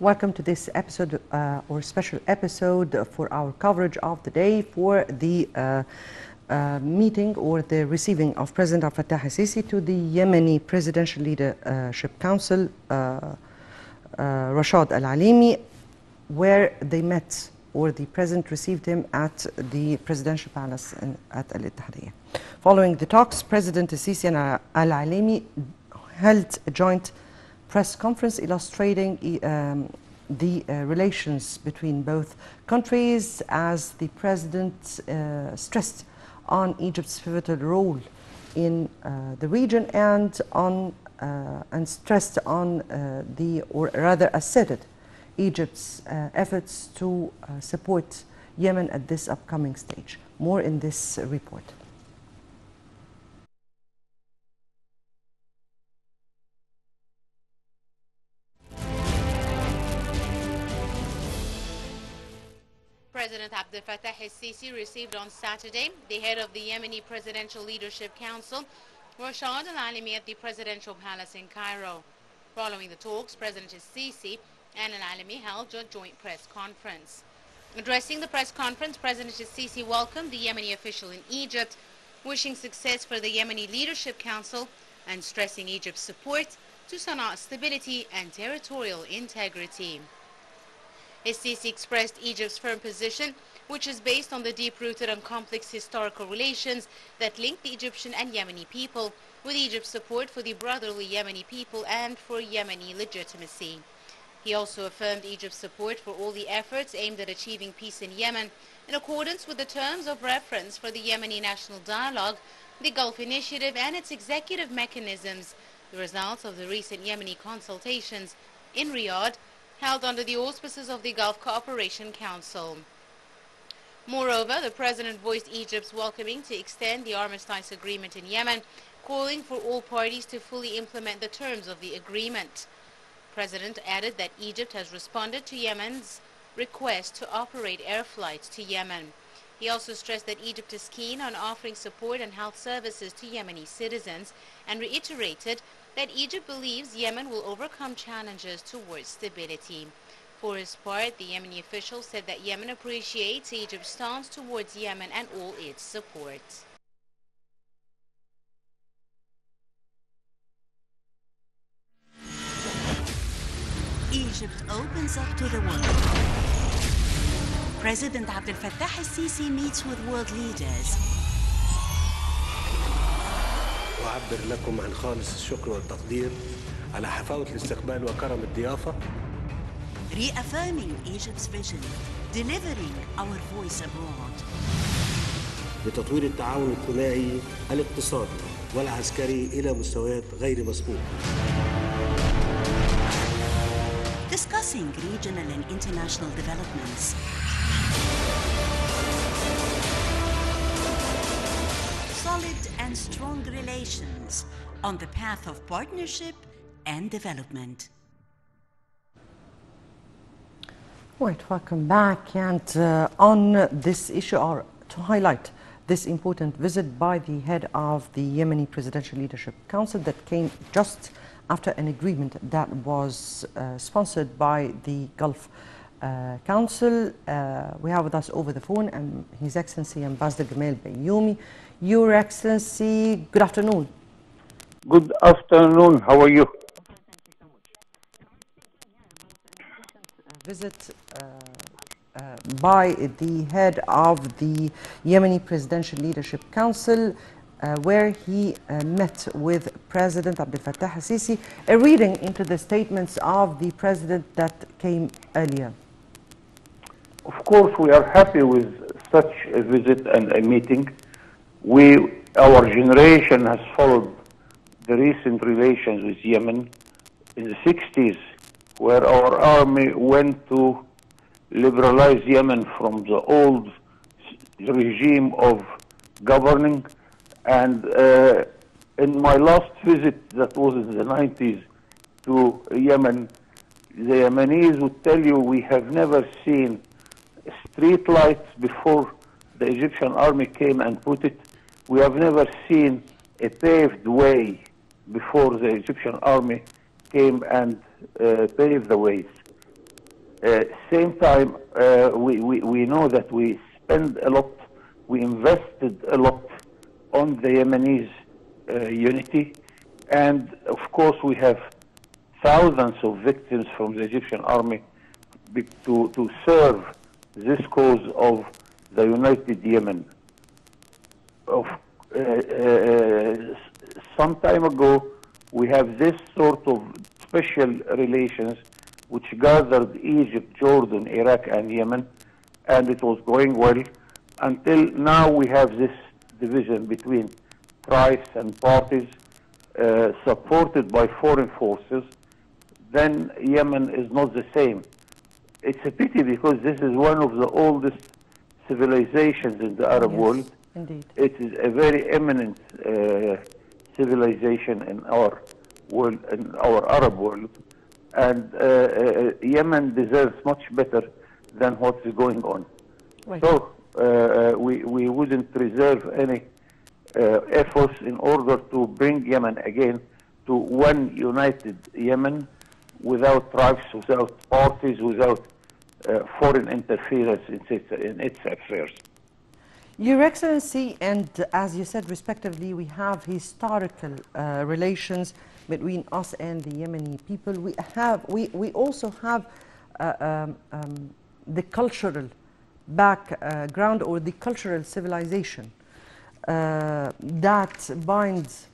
Welcome to this episode or special episode for our coverage of the day for the meeting or the receiving of President Abdel Fattah al-Sisi to the Yemeni Presidential Leadership Council, Rashad Al-Alimi, where they met, or the President received him at the Presidential Palace at Al-Ittihadiyya. Following the talks, President al-Sisi and Al-Alimi held a joint press conference illustrating the relations between both countries, as the President stressed on Egypt's pivotal role in the region and stressed on or rather asserted Egypt's efforts to support Yemen at this upcoming stage. More in this report. President Abdel Fattah al-Sisi received on Saturday the head of the Yemeni Presidential Leadership Council, Rashad Al-Alimi, at the Presidential Palace in Cairo. Following the talks, President al-Sisi and Al-Alimi held a joint press conference. Addressing the press conference, President al-Sisi welcomed the Yemeni official in Egypt, wishing success for the Yemeni Leadership Council and stressing Egypt's support to Sana'a's stability and territorial integrity. al-Sisi expressed Egypt's firm position, which is based on the deep-rooted and complex historical relations that link the Egyptian and Yemeni people, with Egypt's support for the brotherly Yemeni people and for Yemeni legitimacy. He also affirmed Egypt's support for all the efforts aimed at achieving peace in Yemen, in accordance with the terms of reference for the Yemeni National Dialogue, the Gulf Initiative and its executive mechanisms, the results of the recent Yemeni consultations in Riyadh, held under the auspices of the Gulf Cooperation Council. Moreover, the President voiced Egypt's welcoming to extend the armistice agreement in Yemen, calling for all parties to fully implement the terms of the agreement. The President added that Egypt has responded to Yemen's request to operate air flights to Yemen. He also stressed that Egypt is keen on offering support and health services to Yemeni citizens, and reiterated that Egypt believes Yemen will overcome challenges towards stability. For his part, the Yemeni official said that Yemen appreciates Egypt's stance towards Yemen and all its support. Egypt opens up to the world. President Abdel Fattah al-Sisi meets with world leaders. أعبر لكم عن خالص الشكر والتقدير على حفاوة الاستقبال وكرم الضيافة. Reaffirming Egypt's vision, delivering our voice abroad. لتطوير التعاون الثنائي الاقتصادي والعسكري إلى مستويات غير مسبوقة. Discussing regional and international developments. Solid and strong relations on the path of partnership and development. Right, welcome back. And on this issue, or to highlight this important visit by the head of the Yemeni Presidential Leadership Council that came just after an agreement that was sponsored by the Gulf Council. We have with us over the phone His Excellency Ambassador Gamal Bayoumi. Your Excellency, good afternoon. Good afternoon. How are you? Visit by the head of the Yemeni Presidential Leadership Council, where he met with President Abdel Fattah al-Sisi. A reading into the statements of the President that came earlier. Of course, we are happy with such a visit and a meeting. Our generation has followed the recent relations with Yemen in the 60s, where our army went to liberalize Yemen from the old regime of governing. And in my last visit, that was in the 90s, to Yemen, the Yemenis would tell you we have never seen street lights before the Egyptian army came and put it. We have never seen a paved way before the Egyptian army came and paved the ways. Same time, we know that we spend a lot, we invested a lot on the Yemenis unity, and of course we have thousands of victims from the Egyptian army to serve this cause of the United Yemen. Some time ago, we have this sort of special relations which gathered Egypt, Jordan, Iraq, and Yemen, and it was going well until now we have this division between tribes and parties supported by foreign forces. Then Yemen is not the same. It's a pity because this is one of the oldest civilizations in the Arab world. Indeed. It is a very eminent civilization in our world, in our Arab world, and Yemen deserves much better than what is going on. Right. So we wouldn't reserve any efforts in order to bring Yemen again to one united Yemen without tribes, without parties, without foreign interference in its affairs. Your Excellency, and as you said respectively, we have historical relations between us and the Yemeni people. We also have the cultural background or the cultural civilization that binds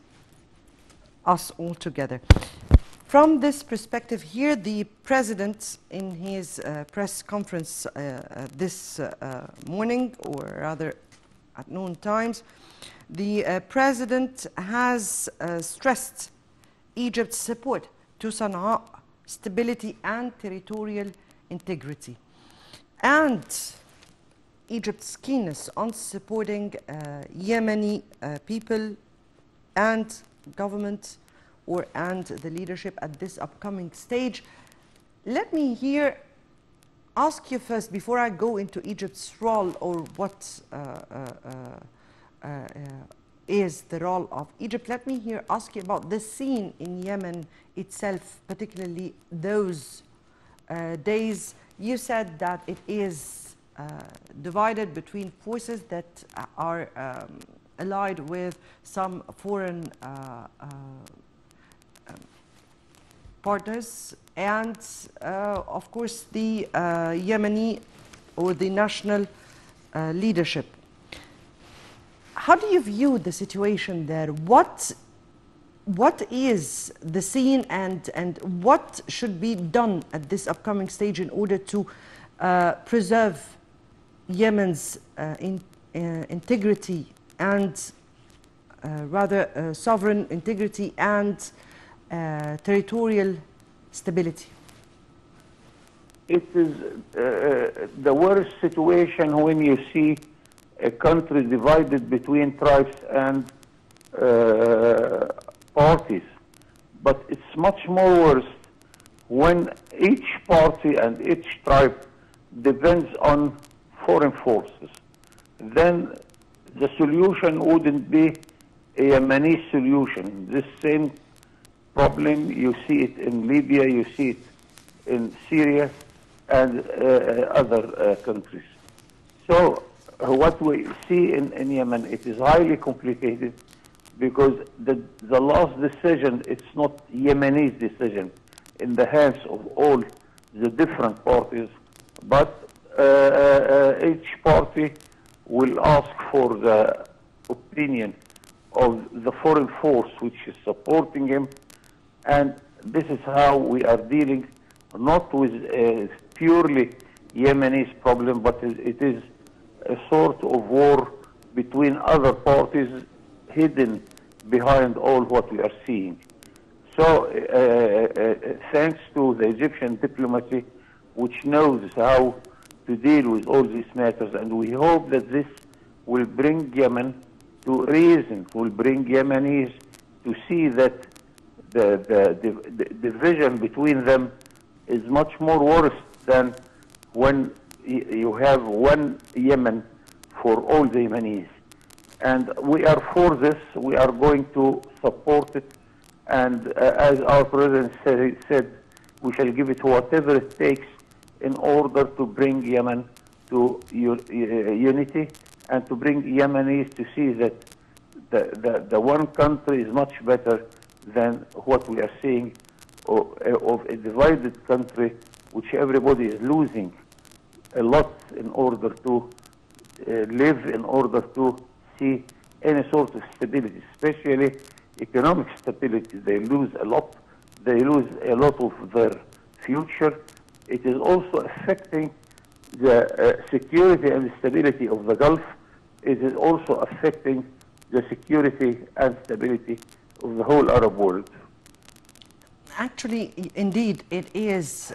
us all together. From this perspective here, the President in his press conference this morning, or rather at noon times, the President has stressed Egypt's support to Sana'a, stability and territorial integrity, and Egypt's keenness on supporting Yemeni people and government and the leadership at this upcoming stage. Let me here ask you first, before I go into Egypt's role or what is the role of Egypt, let me here ask you about the scene in Yemen itself, particularly those days. You said that it is divided between forces that are allied with some foreign partners, and of course the Yemeni or the national leadership. How do you view the situation there? What is the scene, and what should be done at this upcoming stage in order to preserve Yemen's integrity and rather sovereign integrity and territorial stability? It is the worst situation when you see a country divided between tribes and parties. But it's much more worse when each party and each tribe depends on foreign forces. Then the solution wouldn't be a Yemeni solution. This same problem, you see it in Libya, you see it in Syria and other countries. So what we see in Yemen, it is highly complicated because the last decision, it's not Yemeni's decision in the hands of all the different parties, but each party will ask for the opinion of the foreign force which is supporting him, and this is how we are dealing not with a purely Yemeni's problem, but it is a sort of war between other parties hidden behind all what we are seeing. So thanks to the Egyptian diplomacy, which knows how to deal with all these matters, and we hope that this will bring Yemen to reason, will bring Yemenis to see that the division between them is much more worse than when you have one Yemen for all the Yemenis. And we are for this, we are going to support it, and as our President said, we shall give it whatever it takes in order to bring Yemen to unity and to bring Yemenis to see that the one country is much better than what we are seeing of a divided country, which everybody is losing a lot in order to live, in order to see any sort of stability, especially economic stability. They lose a lot. They lose a lot of their future. It is also affecting the security and stability of the Gulf. It is also affecting the security and stability of the whole Arab world. Actually, indeed, it is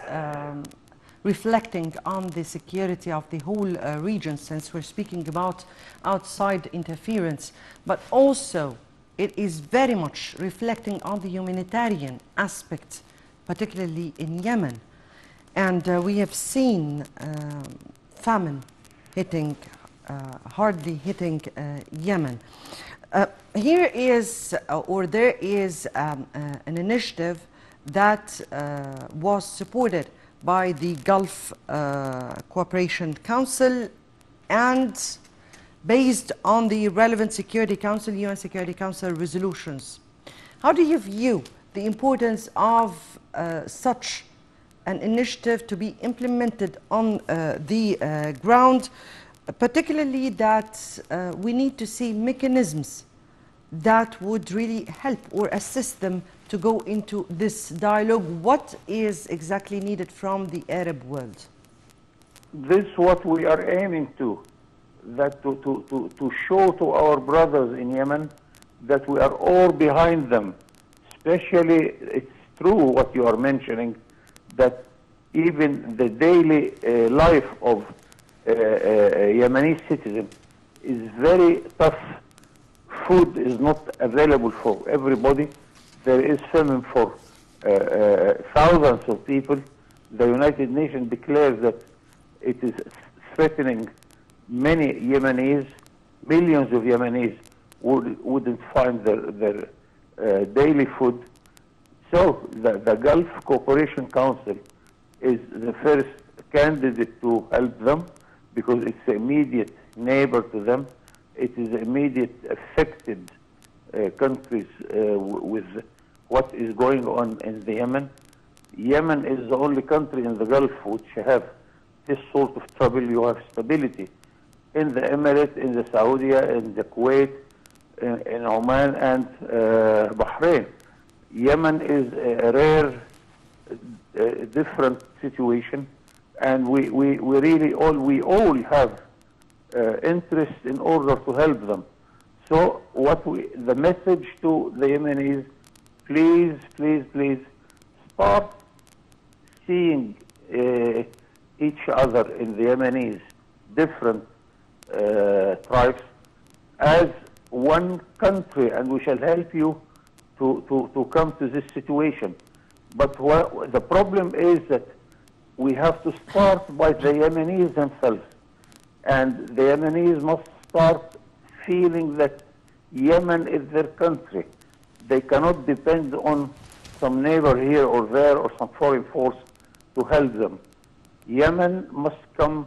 reflecting on the security of the whole region, since we're speaking about outside interference, but also it is very much reflecting on the humanitarian aspect, particularly in Yemen. And we have seen famine hitting, hardly hitting Yemen. Here is, or there is an initiative that was supported by the Gulf Cooperation Council and based on the relevant Security Council, UN Security Council resolutions. How do you view the importance of such an initiative to be implemented on the ground, particularly that we need to see mechanisms that would really help or assist them to go into this dialogue? What is exactly needed from the Arab world? This is what we are aiming to, that to show to our brothers in Yemen that we are all behind them. Especially, it's true what you are mentioning, that even the daily life of Yemeni citizen is very tough. Food is not available for everybody. There is famine for thousands of people. The United Nations declares that it is threatening many Yemenis. Millions of Yemenis wouldn't find their daily food. So the Gulf Cooperation Council is the first candidate to help them because it's the immediate neighbor to them. It is the immediate affected countries with what is going on in the Yemen. Yemen is the only country in the Gulf which have this sort of trouble. You have stability in the Emirates, in the Saudi, in the Kuwait, in Oman, and Bahrain. Yemen is a rare, different situation, and we really all have interest in order to help them. So the message to the Yemenis, please, please, please start seeing each other in the Yemenis, different tribes, as one country, and we shall help you to come to this situation. But the problem is that we have to start by the Yemenis themselves. And the Yemenis must start feeling that Yemen is their country. They cannot depend on some neighbor here or there or some foreign force to help them. Yemen must come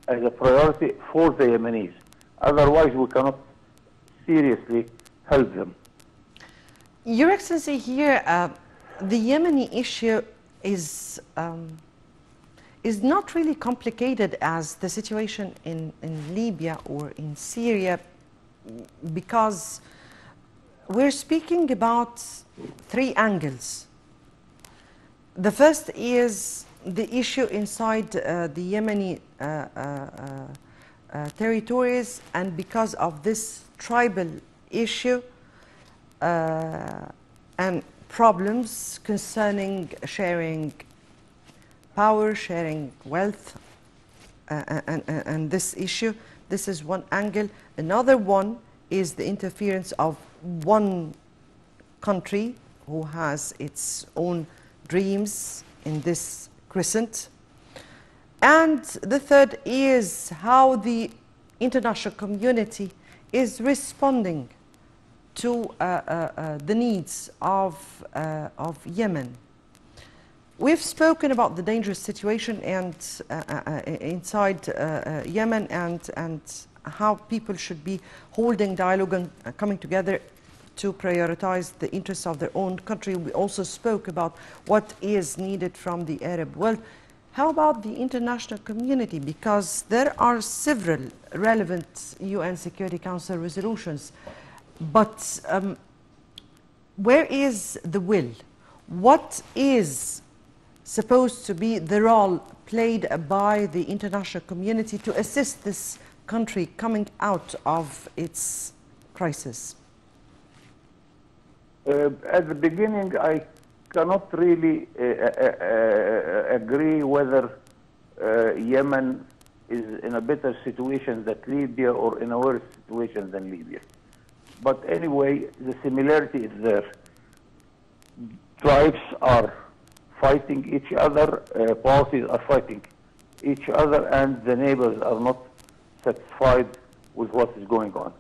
as a priority for the Yemenis. Otherwise, we cannot seriously help them. Your Excellency, here, the Yemeni issue is not really complicated as the situation in Libya or in Syria, because we're speaking about three angles. The first is the issue inside the Yemeni territories, and because of this tribal issue and problems concerning sharing power, sharing wealth, and this issue. This is one angle. Another one is the interference of one country who has its own dreams in this crescent. And the third is how the international community is responding to the needs of Yemen. We've spoken about the dangerous situation and inside Yemen and how people should be holding dialogue and coming together to prioritize the interests of their own country. We also spoke about what is needed from the Arab world. How about the international community? Because there are several relevant UN Security Council resolutions, but where is the will? What is supposed to be the role played by the international community to assist this country coming out of its crisis? At the beginning, I cannot really agree whether Yemen is in a better situation than Libya or in a worse situation than Libya. But anyway, the similarity is there. Tribes are fighting each other, parties are fighting each other, and the neighbors are not satisfied with what is going on.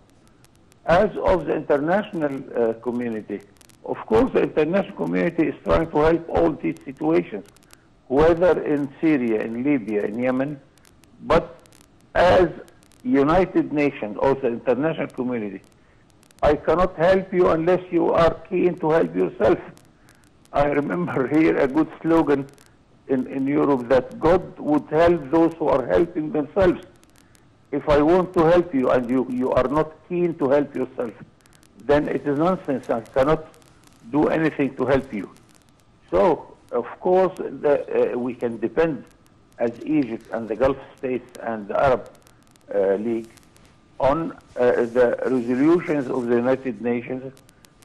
As of the international community, of course the international community is trying to help all these situations, whether in Syria, in Libya, in Yemen, but as United Nations, also international community, I cannot help you unless you are keen to help yourself. I remember here a good slogan in Europe that God would help those who are helping themselves. If I want to help you and you are not keen to help yourself, then it is nonsense. I cannot do anything to help you. So, of course, we can depend as Egypt and the Gulf states and the Arab League on the resolutions of the United Nations.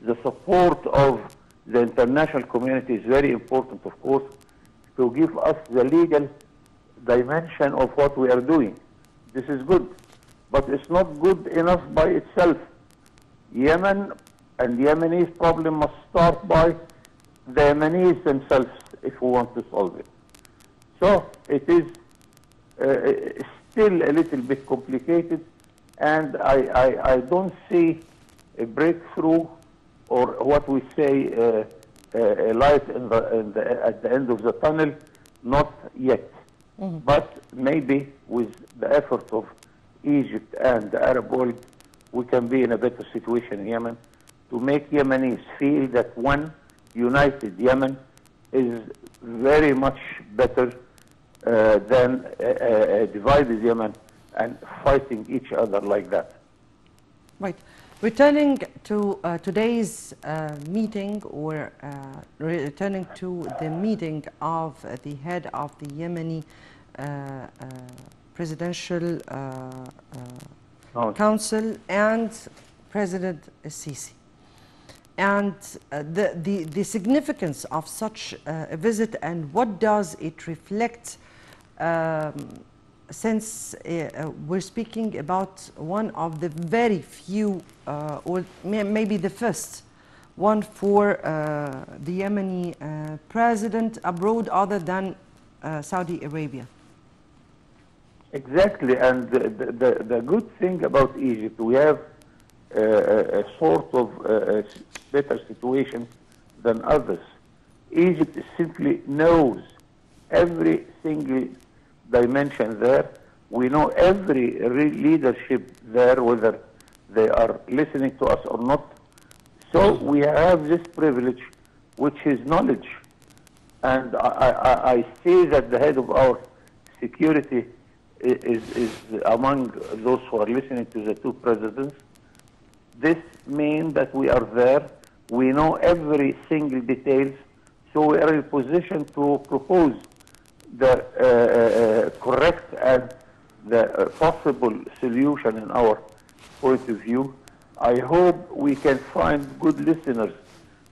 The support of the international community is very important, of course, to give us the legal dimension of what we are doing. This is good, but it's not good enough by itself. Yemen and the Yemenis problem must start by the Yemenis themselves if we want to solve it. So it is still a little bit complicated, and I don't see a breakthrough or what we say a light at the end of the tunnel, not yet. Mm-hmm. But maybe with the efforts of Egypt and the Arab world, we can be in a better situation in Yemen to make Yemenis feel that one united Yemen is very much better than a divided Yemen and fighting each other like that. Right. Returning to today's meeting, or returning to the meeting of the head of the Yemeni Presidential Council and President Sisi, and the significance of such a visit, and what does it reflect, since we're speaking about one of the very few, or maybe the first one for the Yemeni president abroad other than Saudi Arabia. Exactly, and the good thing about Egypt, we have a sort of better situation than others. Egypt simply knows every single dimension there. We know every leadership there, whether they are listening to us or not. So we have this privilege, which is knowledge. And I see that the head of our security is among those who are listening to the two presidents. This means that we are there. We know every single details. So we are in a position to propose the correct and the possible solution in our point of view. I hope we can find good listeners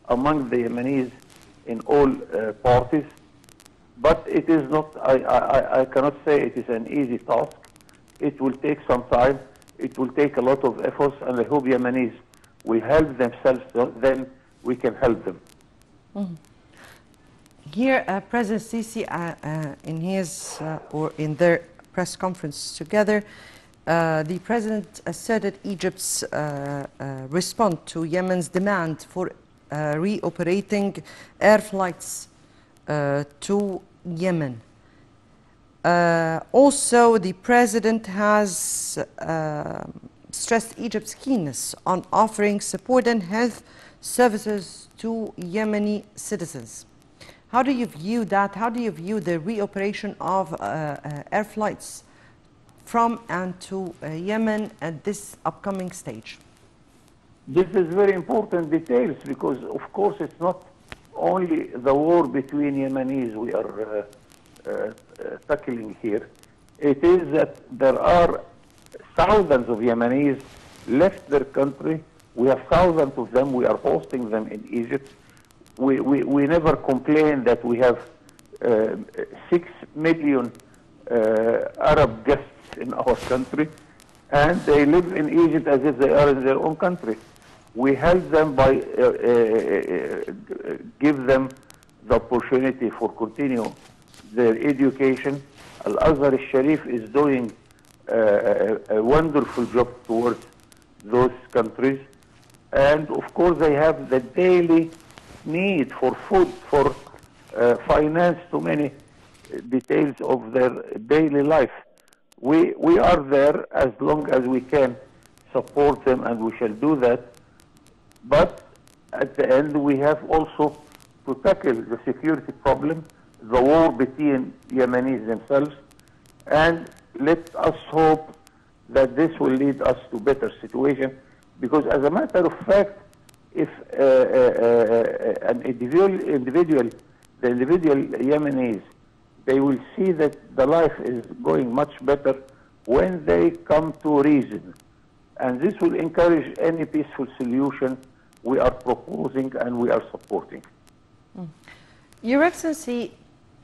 among the Yemenis in all parties, but it is not, I cannot say it is an easy task. It will take some time, it will take a lot of efforts, and I hope Yemenis will help themselves, then we can help them. Mm-hmm. Here, President Sisi, in his or in their press conference together, the president asserted Egypt's response to Yemen's demand for reoperating air flights to Yemen. Also, the president has stressed Egypt's keenness on offering support and health services to Yemeni citizens. How do you view that? How do you view the reoperation of air flights from and to Yemen at this upcoming stage? This is very important details because, of course, it's not only the war between Yemenis we are tackling here. It is that there are thousands of Yemenis left their country. We have thousands of them. We are hosting them in Egypt. We never complain that we have 6 million Arab guests in our country, and they live in Egypt as if they are in their own country. We help them by give them the opportunity for continue their education. Al-Azhar al-Sharif is doing a wonderful job towards those countries. And of course they have the daily need for food, for finance, too many details of their daily life. We are there as long as we can support them, and we shall do that. But at the end, we have also to tackle the security problem, the war between Yemenis themselves, and let us hope that this will lead us to better situation. Because as a matter of fact, if an individual, the individual Yemenis, they will see that the life is going much better when they come to reason. And this will encourage any peaceful solution we are proposing and we are supporting. Your Excellency,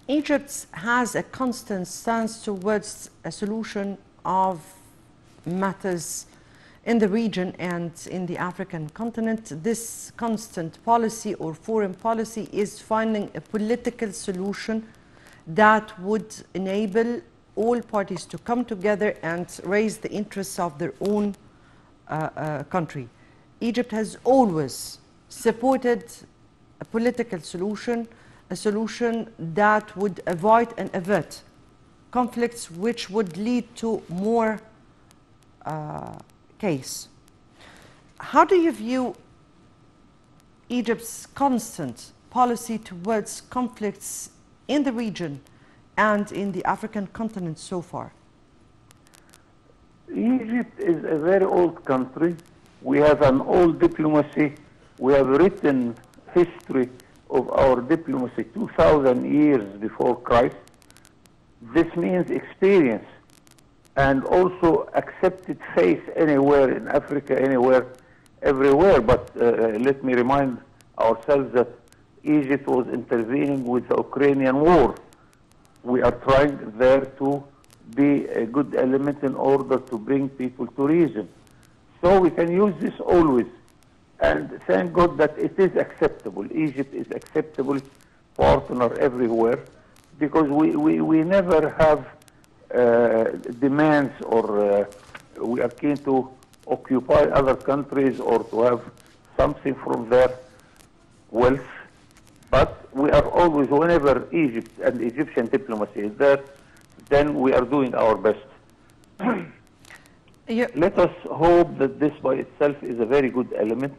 Egypt has a constant stance towards a solution of matters in the region and in the African continent. This constant policy or foreign policy is finding a political solution that would enable all parties to come together and raise the interests of their own country. Egypt has always supported a political solution, a solution that would avoid and avert conflicts which would lead to more case. How do you view Egypt's constant policy towards conflicts in the region and in the African continent so far? Egypt is a very old country. We have an old diplomacy. We have written history of our diplomacy 2,000 years before Christ. This means experience and also accepted faith anywhere in Africa, anywhere, everywhere. But let me remind ourselves that Egypt was intervening with the Ukrainian war. We are trying there to be a good element in order to bring people to reason. So we can use this always. And thank God that it is acceptable. Egypt is acceptable partner everywhere because we never have demands or we are keen to occupy other countries or to have something from their wealth. But we are always, whenever Egypt and Egyptian diplomacy is there, then we are doing our best. Let us hope that this by itself is a very good element.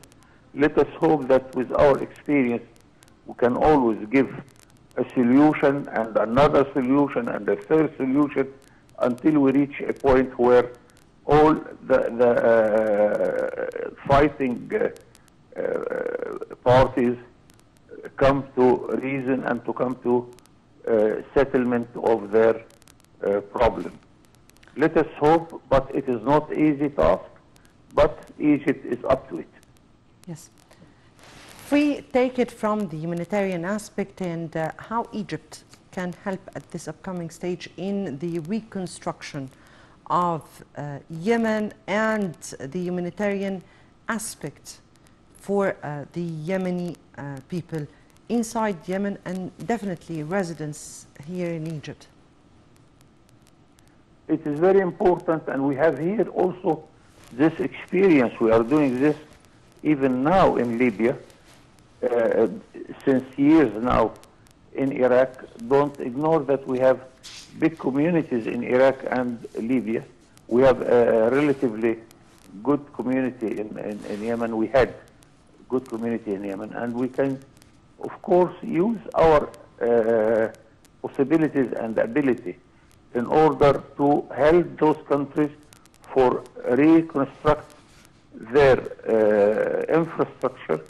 Let us hope that with our experience, we can always give a solution and another solution and a third solution until we reach a point where all the fighting parties come to reason and to come to settlement of their problem. Let us hope, but it is not easy task, but Egypt is up to it. Yes. If we take it from the humanitarian aspect and how Egypt can help at this upcoming stage in the reconstruction of Yemen and the humanitarian aspect for the Yemeni people inside Yemen and definitely residents here in Egypt. It is very important, and we have here also this experience. We are doing this even now in Libya, since years now in Iraq. Don't ignore that we have big communities in Iraq and Libya. We have a relatively good community in Yemen. We had good community in Yemen, and we can, of course, use our possibilities and ability in order to help those countries for reconstruct their infrastructure,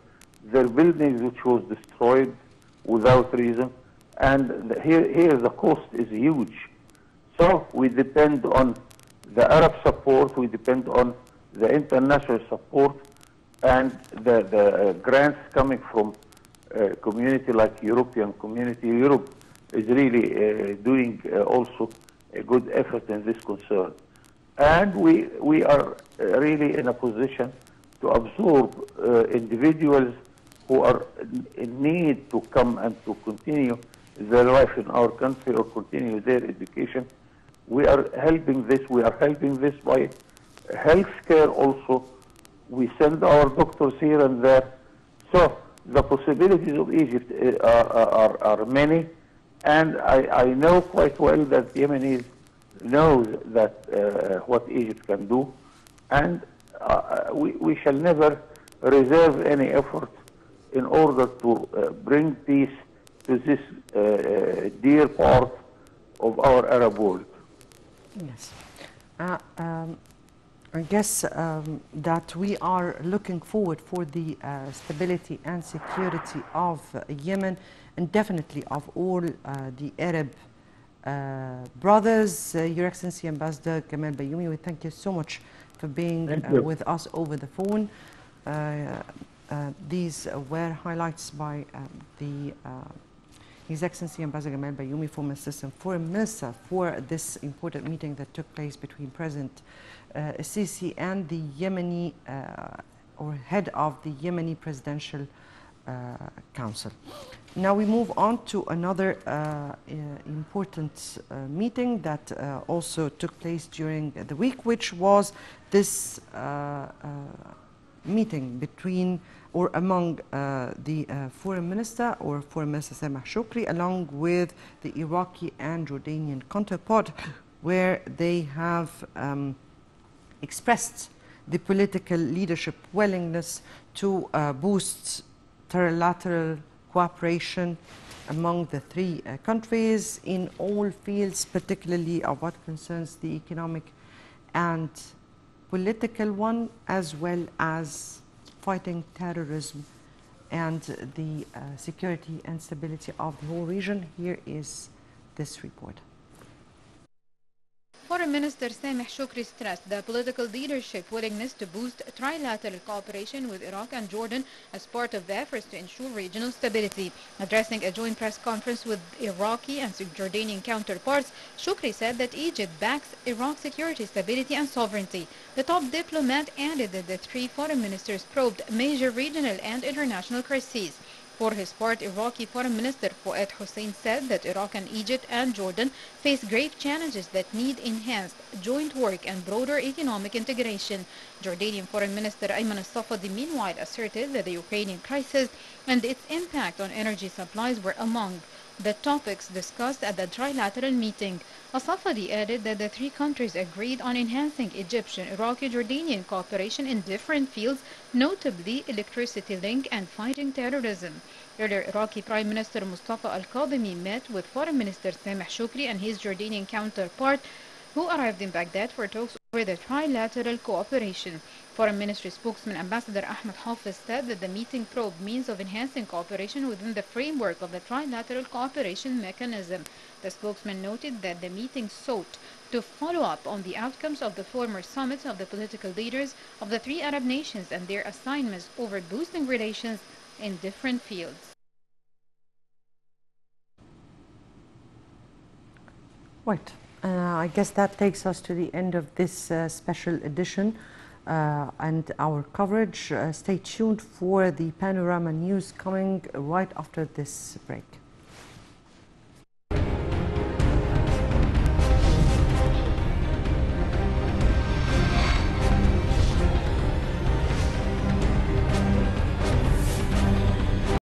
their buildings which was destroyed without reason, and here the cost is huge. So we depend on the Arab support, we depend on the international support, and the grants coming from a community like European community. Europe is really doing also a good effort in this concern. And we are really in a position to absorb individuals who are in need to come and to continue their life in our country or continue their education. We are helping this. We are helping this by health care also. We send our doctors here and there. So the possibilities of Egypt are many, and I know quite well that Yemenis knows that what Egypt can do, and we shall never reserve any effort in order to bring peace to this dear part of our Arab world. Yes. I guess that we are looking forward for the stability and security of Yemen, and definitely of all the Arab brothers. Your Excellency Ambassador Gamal Bayoumi, we thank you so much for being with us over the phone. These were highlights by His Excellency Ambassador Gamal Bayoumi, former Assistant Foreign Minister, for this important meeting that took place between President Sisi and the Yemeni, or head of the Yemeni Presidential Council. Now we move on to another important meeting that also took place during the week, which was this meeting between or among the Foreign Minister or Foreign Minister Sameh Shoukry, along with the Iraqi and Jordanian counterpart, where they have expressed the political leadership willingness to boost trilateral cooperation among the three countries in all fields, particularly of what concerns the economic and political one, as well as fighting terrorism and the security and stability of the whole region. Here is this report. Foreign Minister Sameh Shoukry stressed the political leadership willingness to boost trilateral cooperation with Iraq and Jordan as part of the efforts to ensure regional stability. Addressing a joint press conference with Iraqi and Jordanian counterparts, Shoukry said that Egypt backs Iraq's security, stability and sovereignty. The top diplomat added that the three foreign ministers probed major regional and international crises. For his part, Iraqi Foreign Minister Fouad Hussein said that Iraq and Egypt and Jordan face grave challenges that need enhanced joint work and broader economic integration. Jordanian Foreign Minister Ayman al-Safadi meanwhile asserted that the Ukrainian crisis and its impact on energy supplies were among the topics discussed at the trilateral meeting. Al-Safadi added that the three countries agreed on enhancing Egyptian, Iraqi, Jordanian cooperation in different fields, notably electricity link and fighting terrorism. Earlier, Iraqi Prime Minister Mustafa al-Kadhimi met with Foreign Minister Sameh Shoukry and his Jordanian counterpart, who arrived in Baghdad for talks over the trilateral cooperation. Foreign Ministry spokesman Ambassador Ahmed Hafiz said that the meeting probed means of enhancing cooperation within the framework of the trilateral cooperation mechanism. The spokesman noted that the meeting sought to follow up on the outcomes of the former summits of the political leaders of the three Arab nations and their assignments over boosting relations in different fields. Right. I guess that takes us to the end of this special edition and our coverage. Stay tuned for the Panorama News coming right after this break.